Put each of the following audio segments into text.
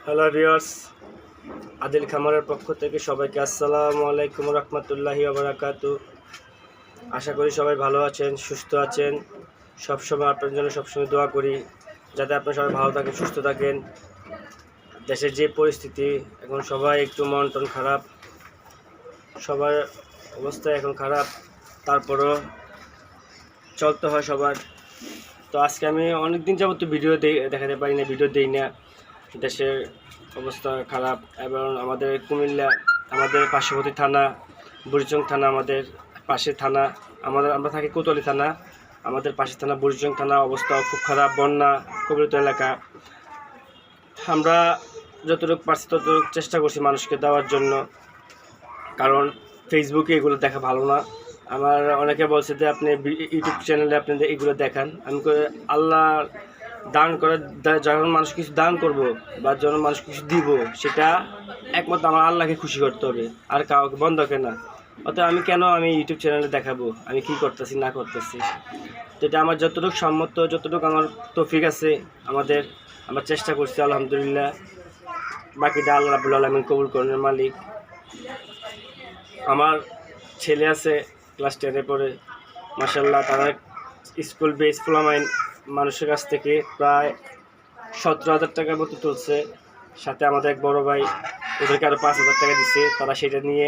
Hello viewers, Adil খামারের পক্ষ থেকে সবাইকে আসসালামু আলাইকুম রহমতুল্লাহি ওয়া বারাকাতুহু। আশা করি সবাই ভালো আছেন, সুস্থ আছেন। সবসময় আপনার জন্য সবসময় দোয়া করি যাতে আপনারা সবাই ভালো থাকেন, সুস্থ থাকেন। দেশের যে পরিস্থিতি এখন, সবাই একটু মন টন খারাপ, সবার অবস্থা এখন খারাপ, তারপরও চলতে হয় সবার। তো আজকে আমি অনেক দিন যাবত ভিডিও দেখাতে পারি না, ভিডিও দিই না। দেশের অবস্থা খারাপ এবং আমাদের কুমিল্লা, আমাদের পার্শ্ববর্তী থানা বুড়িচং থানা, আমাদের পাশে থানা, আমরা থাকি কোতোয়ালি থানা, আমাদের পাশে থানা বুড়িচং থানা অবস্থা খুব খারাপ, বন্যা কবলিত এলাকা। আমরা যতটুকু পারছি ততটুকু চেষ্টা করছি মানুষকে দেওয়ার জন্য, কারণ ফেসবুকে এগুলো দেখা ভালো না। আমার অনেকে বলছে যে আপনি ইউটিউব চ্যানেলে আপনি এগুলো দেখান। আমি আল্লাহ দান করে, যখন মানুষ কিছু দান করব বা যখন মানুষ কিছু দিব, সেটা একমাত্র আমার আল্লাহকে খুশি করতে হবে, আর কাউকে বন্ধকে না। অতএব আমি ইউটিউব চ্যানেলে দেখাবো আমি কি করতেছি না করতেছি। তো এটা আমার যতটুকু সম্মত, যতটুকু আমার তৌফিক আছে, আমরা চেষ্টা করছি আলহামদুলিল্লাহ। বাকিটা আল্লাহ রাব্বুল আলামিন কবুল করার মালিক। আমার ছেলে আছে ক্লাস 10-এ পড়ে, মাশাআল্লাহ। তারা স্কুল বেস ফুলামাইন মানুষের কাছ থেকে প্রায় 17,000 টাকার মতো তুলছে। সাথে আমাদের এক বড় ভাই, ওদেরকে আরও 5,000 টাকা দিচ্ছে। তারা সেটা নিয়ে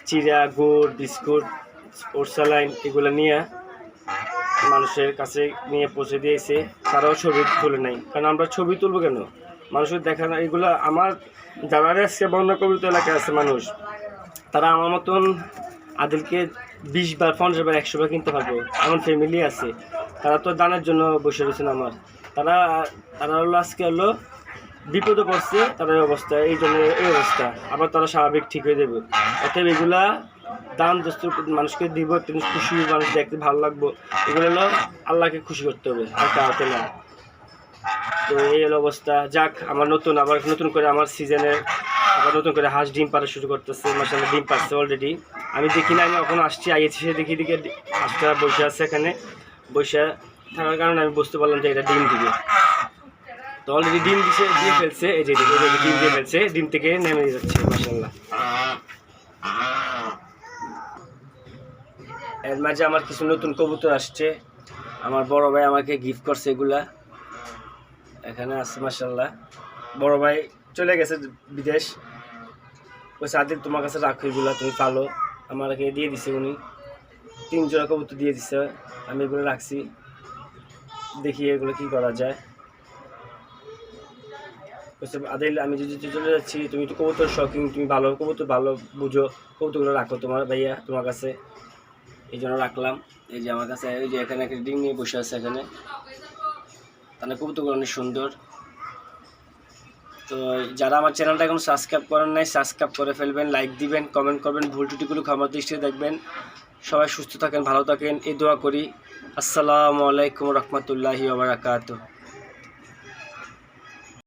চিড়া, গুড়, বিস্কুট, স্যালাইন এগুলো নিয়ে মানুষের কাছে নিয়ে পৌঁছে দিয়েছে। তারাও ছবি তুলে নেয়, কারণ আমরা ছবি তুলবো কেন, মানুষের দেখানো এগুলো। আমার যারা আজকে বন্যা কবলিত এলাকায় আছে মানুষ, তারা আমার মতন আদিলকে 20 বার, 50 বার, 100 বার কিনতে পারবো। এমন ফ্যামিলি আছে, তারা তো দানের জন্য বসে রয়েছেন। তারা হলো আজকে হলো বিপদে পড়ছে, তাদের অবস্থা এই জন্য এই অবস্থা, আবার তারা স্বাভাবিক ঠিক হয়ে দেবে। অতএব এগুলা দান দস্তুর মানুষকে দিব, তিনি খুশি, মানুষ দেখতে ভালো লাগবো। এগুলো হলো আল্লাহকে খুশি করতে হবে, আর কাউকে না। তো এই হলো অবস্থা। যাক, আবার নতুন করে আমার সিজনে আবার নতুন করে হাঁস ডিম পাড়া শুরু করতেছে। মাশাআল্লাহ, ডিম পাড়ছে অলরেডি। আমি দেখি না, আমি এখন আসছি, আইয়েছি, দেখি হাঁসটা বসে আছে এখানে। বসে থাকার কারণে আমি বুঝতে পারলাম যে এটা ডিম দিবে। তো অলরেডি ডিম দিয়ে ফেলছে, এই যে ডিম দিয়ে ফেলছে, ডিম থেকে নেমে যাচ্ছে মাশাআল্লাহ। এর মাঝে আমার কিছু নতুন কবুতর আসছে, আমার বড় ভাই আমাকে গিফট করছে। এগুলা এখানে আছে মাশাআল্লাহ। বড় ভাই চলে গেছে বিদেশ, ওই আদিল তোমার কাছে রাখো, এগুলা তুমি পালো। আমাকে দিয়ে দিছে উনি, 3 জোড়া কবুতর দিয়ে দিছে, আমি এগুলো রাখছি। দেখি এগুলো কি করা যায়। আদিল, আমি যদি চলে যাচ্ছি, তুমি তো কবুতর শখিং, তুমি ভালো কবুতর ভালো বুঝো, কবুতরগুলো রাখো তোমার ভাইয়া তোমার কাছে, এই জন্য রাখলাম। এই যে আমার কাছে, এই যে এখানে একটা ডিম নিয়ে বসে আছে এখানে, তাহলে কবুতরগুলো অনেক সুন্দর। তো যারা আমার চ্যানেলটা এখন সাবস্ক্রাইব করেন নাই, সাবস্ক্রাইব করে ফেলবেন, লাইক দিবেন, কমেন্ট করবেন, ভুল ত্রুটিগুলো ক্ষমার দৃষ্টিতে দেখবেন। সবাই সুস্থ থাকেন, ভালো থাকেন, এই দোয়া করি। আসসালামু আলাইকুম রহমতুল্লাহি ওয়া বারাকাতুহু।